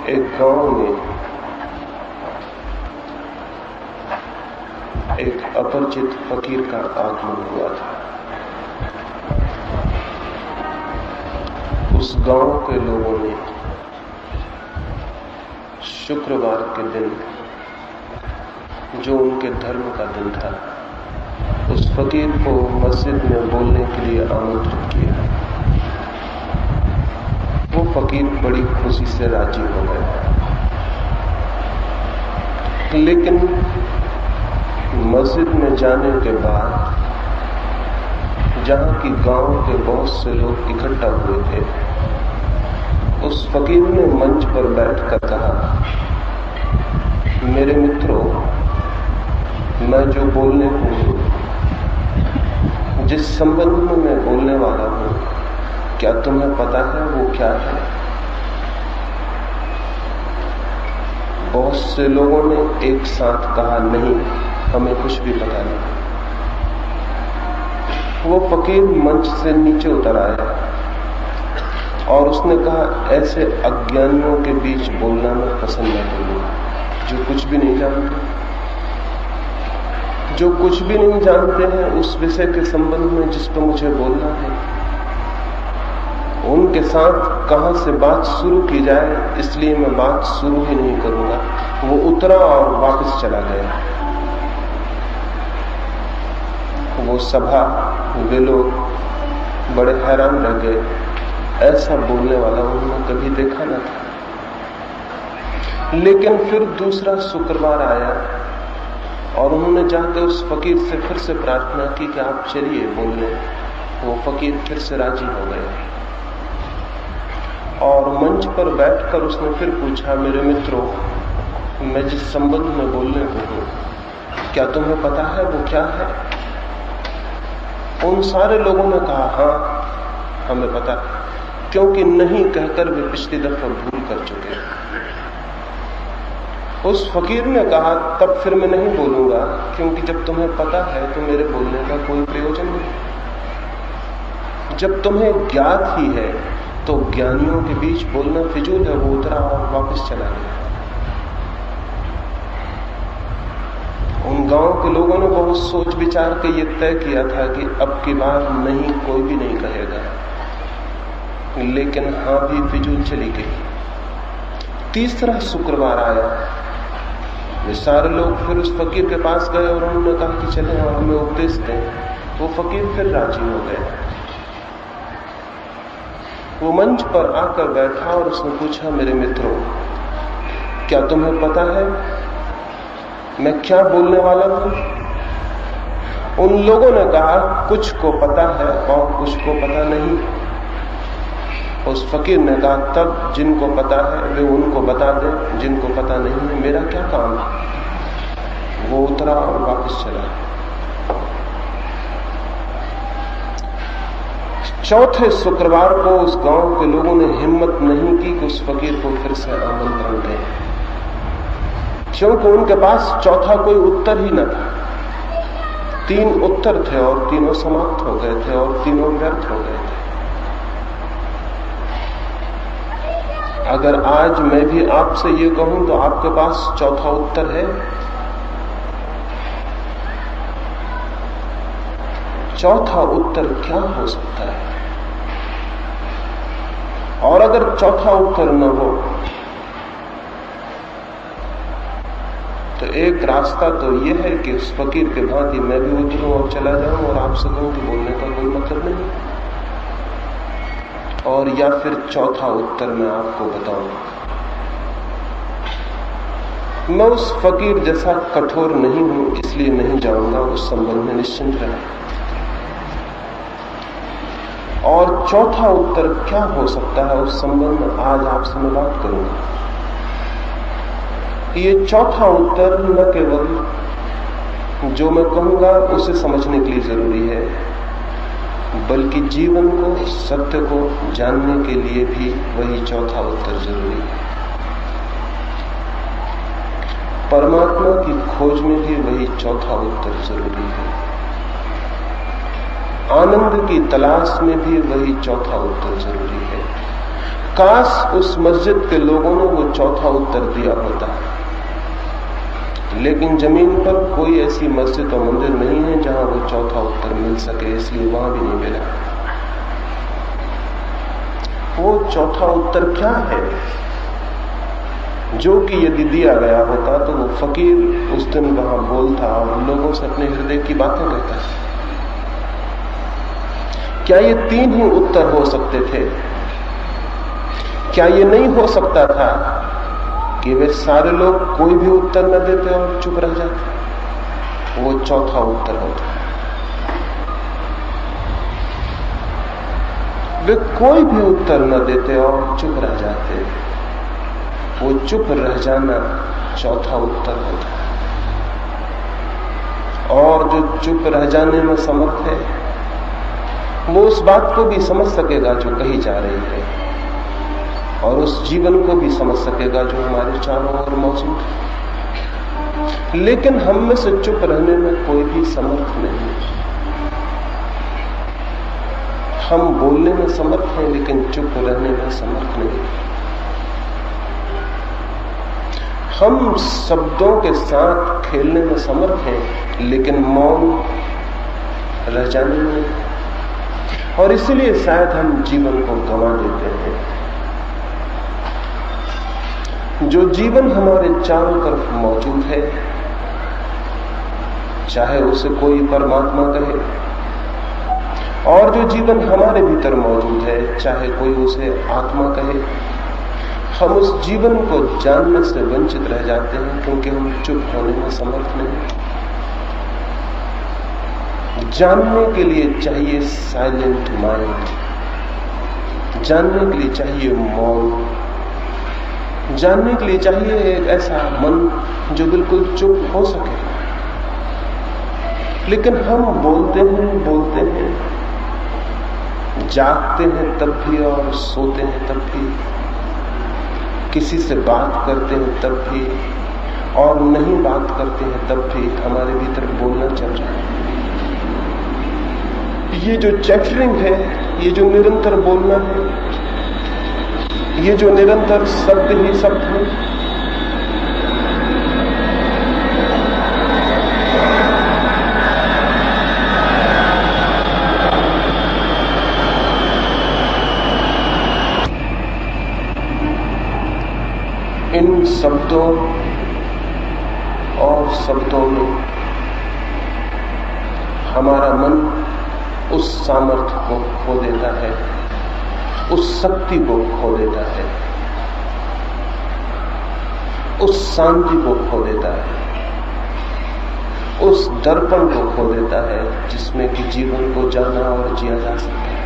एक गांव में एक अपरिचित फकीर का आगमन हुआ था। उस गांव के लोगों ने शुक्रवार के दिन, जो उनके धर्म का दिन था, उस फकीर को मस्जिद में बोलने के लिए आमंत्रित किया। वो फकीर बड़ी खुशी से राजी हो गया, लेकिन मस्जिद में जाने के बाद जहां की गांव के बहुत से लोग इकट्ठा हुए थे, उस फकीर ने मंच पर बैठकर कहा, मेरे मित्रों, मैं जो बोलने हूं, जिस संबंध में मैं बोलने वाला हूं, क्या तुम्हें पता है वो क्या है? बहुत से लोगों ने एक साथ कहा, नहीं, हमें कुछ भी पता नहीं। वो फकीर मंच से नीचे उतर आया और उसने कहा, ऐसे अज्ञानियों के बीच बोलना मैं पसंद नहीं करूंगा, जो कुछ भी नहीं जानते, जो कुछ भी नहीं जानते हैं उस विषय के संबंध में जिस पर मुझे बोलना है, उनके साथ कहां से बात शुरू की जाए, इसलिए मैं बात शुरू ही नहीं करूंगा। वो उतरा और वापस चला गया। वो सभा, वे लोग बड़े हैरान रह गए, ऐसा बोलने वाला उन्होंने कभी देखा न था। लेकिन फिर दूसरा शुक्रवार आया और उन्होंने जाकर उस फकीर से फिर से प्रार्थना की कि आप चलिए बोलने। वो फकीर फिर से राजी हो गए और मंच पर बैठकर उसने फिर पूछा, मेरे मित्रों, मैं जिस संबंध में बोलने को हूं, क्या तुम्हें पता है वो क्या है? उन सारे लोगों ने कहा, हाँ, हमें पता, क्योंकि नहीं कहकर वे पिछली दफा भूल कर चुके। उस फकीर ने कहा, तब फिर मैं नहीं बोलूंगा, क्योंकि जब तुम्हें पता है तो मेरे बोलने का कोई प्रयोजन नहीं। जब तुम्हें ज्ञात ही है तो ज्ञानियों के बीच बोलना फिजूल है। वो उतरा और वापस चला गया। उन गांव के लोगों ने बहुत सोच विचार के ये तय किया था कि अब की बार नहीं, कोई भी नहीं कहेगा, लेकिन हाँ भी फिजूल चली गई। तीसरा शुक्रवार आया, वे सारे लोग फिर उस फकीर के पास गए और उन्होंने कहा कि चलें और हमें उपदेश दें। वो फकीर फिर राजी हो गए। वो मंच पर आकर बैठा और उसने पूछा, मेरे मित्रों, क्या तुम्हें पता है मैं क्या बोलने वाला हूं? उन लोगों ने कहा, कुछ को पता है और कुछ को पता नहीं। उस फकीर ने कहा, तब जिनको पता है वे उनको बता दें, जिनको पता नहीं है मेरा क्या काम है? वो उतरा और वापस चला। चौथे शुक्रवार को उस गांव के लोगों ने हिम्मत नहीं की कि उस फकीर को फिर से आमंत्रण दें, क्योंकि उनके पास चौथा कोई उत्तर ही न था। 3 उत्तर थे और तीनों समाप्त हो गए थे और तीनों व्यर्थ हो गए थे। अगर आज मैं भी आपसे ये कहूं तो आपके पास चौथा उत्तर है? चौथा उत्तर क्या हो सकता है? और अगर चौथा उत्तर न हो तो एक रास्ता तो यह है कि उस फकीर के भांति मैं भी उतरूं और चला जाऊं और आपसे कहूं कि बोलने का कोई मतलब नहीं। और या फिर चौथा उत्तर मैं आपको बताऊं, मैं उस फकीर जैसा कठोर नहीं हूं, इसलिए नहीं जाऊंगा, उस संबंध में निश्चिंत रहें। और चौथा उत्तर क्या हो सकता है उस संबंध में आज आपसे मैं बात करूंगा। ये चौथा उत्तर न केवल जो मैं कहूंगा उसे समझने के लिए जरूरी है, बल्कि जीवन को, सत्य को जानने के लिए भी वही चौथा उत्तर जरूरी है। परमात्मा की खोज में भी वही चौथा उत्तर जरूरी है। आनंद की तलाश में भी वही चौथा उत्तर जरूरी है। काश उस मस्जिद के लोगों ने वो चौथा उत्तर दिया होता, लेकिन जमीन पर कोई ऐसी मस्जिद और मंदिर नहीं है जहां वो चौथा उत्तर मिल सके, इसलिए वहां भी नहीं मिला। वो चौथा उत्तर क्या है जो कि यदि दिया गया होता तो वो फकीर उस दिन वहां बोलता और लोगों से अपने हृदय की बातें कहता। क्या ये 3 ही उत्तर हो सकते थे? क्या ये नहीं हो सकता था कि वे सारे लोग कोई भी उत्तर न देते और चुप रह जाते? वो चौथा उत्तर होता। वे कोई भी उत्तर न देते और चुप रह जाते। वो चुप रह जाना चौथा उत्तर होता। और जो चुप रह जाने में समर्थ है वो उस बात को भी समझ सकेगा जो कही जा रही है, और उस जीवन को भी समझ सकेगा जो हमारे चारों ओर मौजूद है। लेकिन हम में से चुप रहने में कोई भी समर्थ नहीं। हम बोलने में समर्थ हैं लेकिन चुप रहने में समर्थ नहीं। हम शब्दों के साथ खेलने में समर्थ हैं लेकिन मौन रह जाने में, और इसलिए शायद हम जीवन को गंवा देते हैं। जो जीवन हमारे चारों तरफ मौजूद है, चाहे उसे कोई परमात्मा कहे, और जो जीवन हमारे भीतर मौजूद है, चाहे कोई उसे आत्मा कहे, हम उस जीवन को जानने से वंचित रह जाते हैं क्योंकि हम चुप होने में समर्थ नहीं। जानने के लिए चाहिए साइलेंट माइंड, जानने के लिए चाहिए मौन, जानने के लिए चाहिए एक ऐसा मन जो बिल्कुल चुप हो सके। लेकिन हम बोलते हैं, जागते हैं तब भी और सोते हैं तब भी, किसी से बात करते हैं तब भी और नहीं बात करते हैं तब भी हमारे भीतर बोलना चल रहा है। ये जो चैटरिंग है, ये जो निरंतर बोलना है, ये जो निरंतर शब्द ही शब्द है, इन शब्दों और शब्दों में हमारा मन उस सामर्थ्य को खो देता है, उस शक्ति को खो देता है, उस शांति को खो देता है, उस दर्पण को खो देता है जिसमें कि जीवन को जाना और जिया जा सकता है।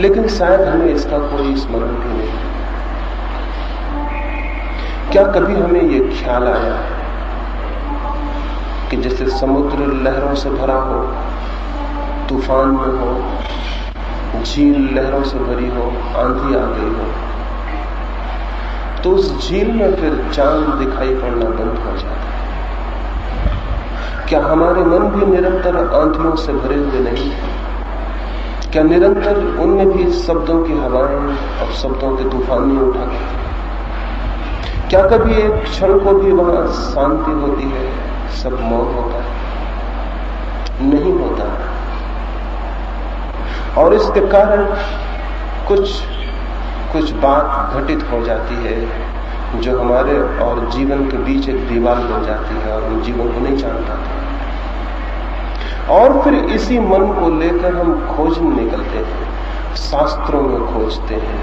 लेकिन शायद हमें इसका कोई स्मरण भी नहीं। क्या कभी हमें ये ख्याल आया कि जैसे समुद्र लहरों से भरा हो, तूफान में हो, झील लहरों से भरी हो, आंधी आ गई हो, तो उस झील में फिर चांद दिखाई पड़ना बंद हो जाता है? क्या हमारे मन भी निरंतर आंधियों से भरे हुए नहीं? क्या निरंतर उनमें भी शब्दों की हवाएं और शब्दों के तूफान नहीं उठा करते? क्या कभी एक क्षण को भी वहां शांति होती है, सब मौन होता है? नहीं होता। और इसके कारण कुछ बात घटित हो जाती है जो हमारे और जीवन के बीच एक दीवार बन जाती है और हम जीवन को नहीं जान पाते। और फिर इसी मन को लेकर हम खोजने निकलते हैं, शास्त्रों में खोजते हैं।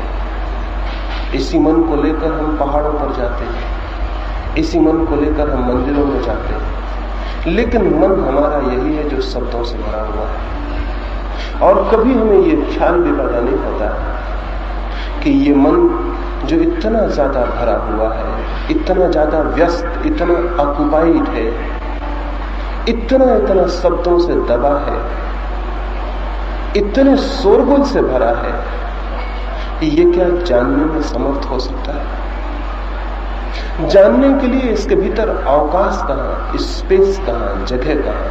इसी मन को लेकर हम पहाड़ों पर जाते हैं, इसी मन को लेकर हम मंदिरों में जाते हैं। लेकिन मन हमारा यही है जो शब्दों से भरा हुआ है। और कभी हमें ये ख्याल भी पैदा नहीं होता कि ये मन जो इतना ज्यादा भरा हुआ है, इतना ज्यादा व्यस्त, इतना ऑक्युपाइड है, इतना शब्दों से दबा है, इतने शोरगुल से भरा है, ये क्या जानने में समर्थ हो सकता है? जानने के लिए इसके भीतर अवकाश कहां, स्पेस कहां, जगह कहां,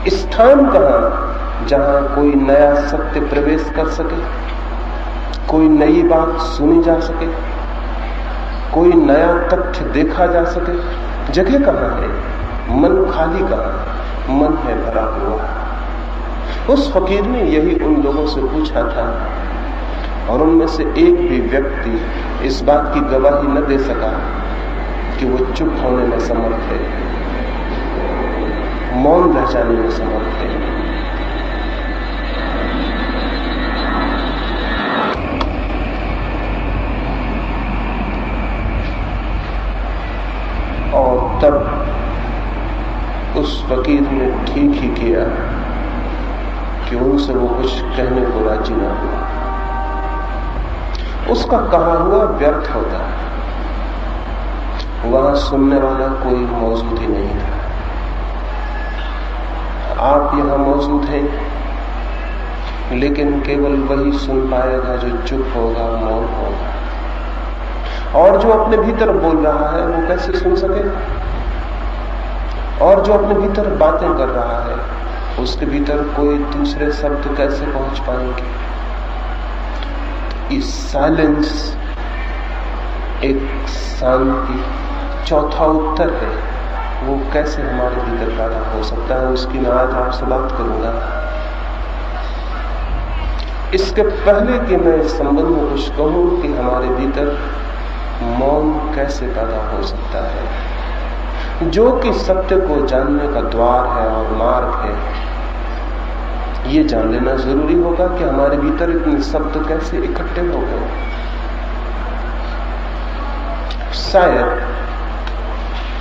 स्थान कहां जहां कोई नया सत्य प्रवेश कर सके, कोई नई बात सुनी जा सके, कोई नया तथ्य देखा जा सके। जगह कहां है? मन खाली कहां है? मन है भरा हुआ। उस फकीर ने यही उन लोगों से पूछा था, और उनमें से एक भी व्यक्ति इस बात की गवाही न दे सका कि वो चुप होने में समर्थ है, मौन रह जाने में समर्थ है। और तब उस फकीर ने ठीक ही किया कि उनसे वो कुछ कहने को राजी न हुआ। उसका कहा हुआ व्यर्थ होता है, वहां सुनने वाला कोई मौजूद ही नहीं था। आप यहां मौजूद हैं, लेकिन केवल वही सुन पाएगा जो चुप होगा, मौन होगा। और जो अपने भीतर बोल रहा है वो कैसे सुन सकेगा? और जो अपने भीतर बातें कर रहा है उसके भीतर कोई दूसरे शब्द कैसे पहुंच पाएंगे? इस साइलेंस एक शांति चौथा उत्तर है, वो कैसे हमारे भीतर पैदा हो सकता है, उसकी मैं आज आपसे बात करूंगा। इसके पहले कि मैं इस संबंध में कुछ कहूं कि हमारे भीतर मौन कैसे पैदा हो सकता है, जो कि सत्य को जानने का द्वार है और मार्ग है, ये जान लेना जरूरी होगा कि हमारे भीतर इतने शब्द कैसे इकट्ठे हो गए। शायद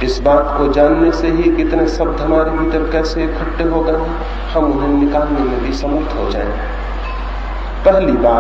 इस बात को जानने से ही कितने शब्द हमारे भीतर कैसे इकट्ठे हो गए हम उन्हें निकालने में भी समर्थ हो जाएं। पहली बात,